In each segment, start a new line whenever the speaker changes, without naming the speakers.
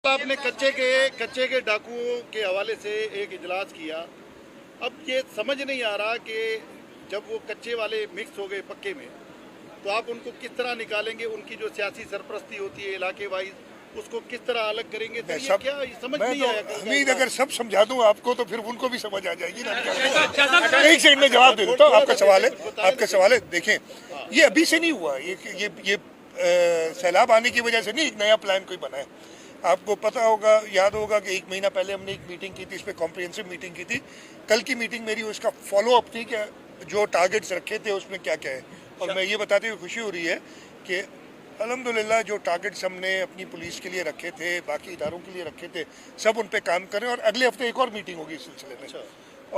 आपने कच्चे के डाकुओं के हवाले से एक इजलास किया। अब ये समझ नहीं आ रहा कि जब वो कच्चे वाले मिक्स हो गए पक्के में, तो आप उनको किस तरह निकालेंगे? उनकी जो सियासी सरपरस्ती होती है इलाके वाइज, उसको किस तरह अलग करेंगे? तो ये क्या समझ नहीं आया।
हमीद अगर सब समझा दूं आपको तो फिर उनको भी समझ आ जाएगी ना। एक सेकंड में जवाब दे देता हूँ। आपका सवाल है देखें, ये अभी से नहीं हुआ। ये सैलाब आने की वजह से नहीं, एक नया प्लान कोई बना है। आपको पता होगा, याद होगा कि एक महीना पहले हमने एक मीटिंग की थी, इस पर कॉम्प्रिहेंसिव मीटिंग की थी। कल की मीटिंग मेरी उसका फॉलो अप थी कि जो टारगेट्स रखे थे उसमें क्या क्या है। और मैं ये बताते हुए खुशी हो रही है कि अल्हम्दुलिल्लाह जो टारगेट्स हमने अपनी पुलिस के लिए रखे थे, बाकी इदारों के लिए रखे थे, सब उन पे काम करें। और अगले हफ्ते एक और मीटिंग होगी इस सिलसिले में,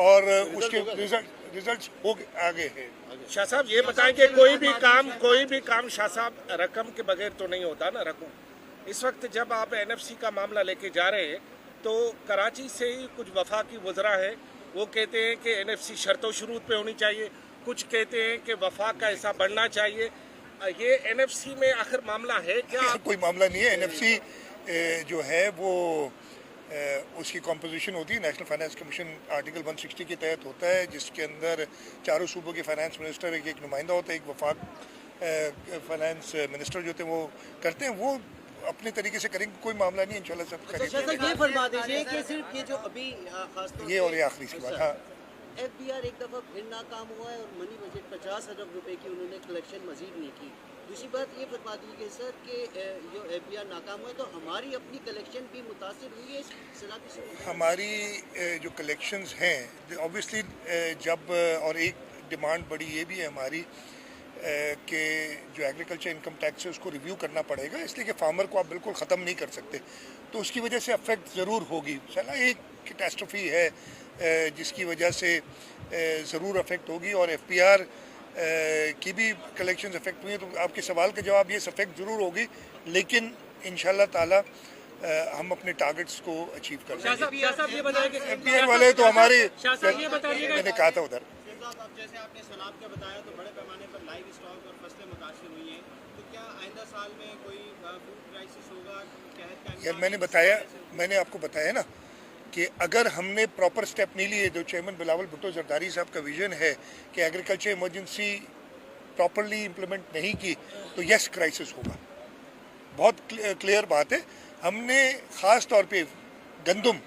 और उसके रिजल्ट हो आगे हैं।
शाह साहब ये बताएं कि कोई भी काम शाह साहब रकम के बगैर तो नहीं होता ना। रकम इस वक्त जब आप एनएफसी का मामला लेके जा रहे हैं तो कराची से ही कुछ वफाकी वज़रा है, वो कहते हैं कि एनएफसी शर्तों शुरूत पे होनी चाहिए, कुछ कहते हैं कि वफाक का हिस्सा बढ़ना चाहिए। ये एनएफसी में आखिर मामला है क्या?
कोई मामला नहीं है। एनएफसी जो है वो उसकी कॉम्पोजिशन होती है, नेशनल फाइनेंस कमीशन आर्टिकल 160 के तहत होता है, जिसके अंदर चारों सूबों के फाइनेंस मिनिस्टर एक नुमाइंदा होता है, एक वफाक फाइनेंस मिनिस्टर जो थे वो करते हैं। वो अपने तरीके से करेंगे, कोई मामला नहीं, इंशाल्लाह सब करेंगे।
ये फरमा दीजिए कि सिर्फ ये जो अभी
ये और ये आखिरी सी बात। हाँ,
एफबीआर एक दफ़ा फिर नाकाम हुआ है और मनी बजट 50 अरब रुपए की उन्होंने कलेक्शन मजीद नहीं की। दूसरी बात ये फरमा दीजिए सर कि जो एफबीआर नाकाम हुआ है तो हमारी अपनी कलेक्शन भी मुतासिर हुई है इस सलाबी से?
हमारी जो कलेक्शंस हैं ऑब्वियसली जब, और एक डिमांड बड़ी ये भी है हमारी कि जो एग्रीकल्चर इनकम टैक्स है उसको रिव्यू करना पड़ेगा, इसलिए कि फार्मर को आप बिल्कुल ख़त्म नहीं कर सकते, तो उसकी वजह से अफेक्ट ज़रूर होगी। चला एक कैटास्ट्रफी है जिसकी वजह से ज़रूर अफेक्ट होगी, और एफपीआर की भी कलेक्शंस अफेक्ट हुई हैं। तो आपके सवाल का जवाब ये अफेक्ट ज़रूर होगी, लेकिन इंशाल्लाह ताला हम अपने टारगेट्स को अचीव कर लेंगे। एफपीआर वाले तो हमारे, मैंने कहा था उधर
जैसे आपने सैलाब का बताया तो बड़े पैमाने पर लाइव स्टॉक और फसलें मुतासिर हुई हैं, तो क्या आइंदा साल में कोई फूड क्राइसिस होगा?
यार मैंने आपको बताया ना कि अगर हमने प्रॉपर स्टेप नहीं लिए, जो चेयरमैन बिलावल भुट्टो जरदारी साहब का विजन है कि एग्रीकल्चर इमरजेंसी प्रॉपरली इम्प्लीमेंट नहीं की, तो यस क्राइसिस होगा। बहुत क्लियर बात है। हमने ख़ास तौर पे गंदम,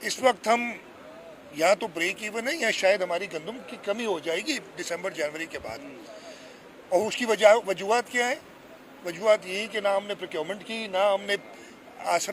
इस वक्त हम या तो ब्रेक इवन है या शायद हमारी गंदम की कमी हो जाएगी दिसंबर जनवरी के बाद। और उसकी वजूहत क्या है? वजूहत यही कि ना हमने प्रोक्योरमेंट की, ना हमने आसरा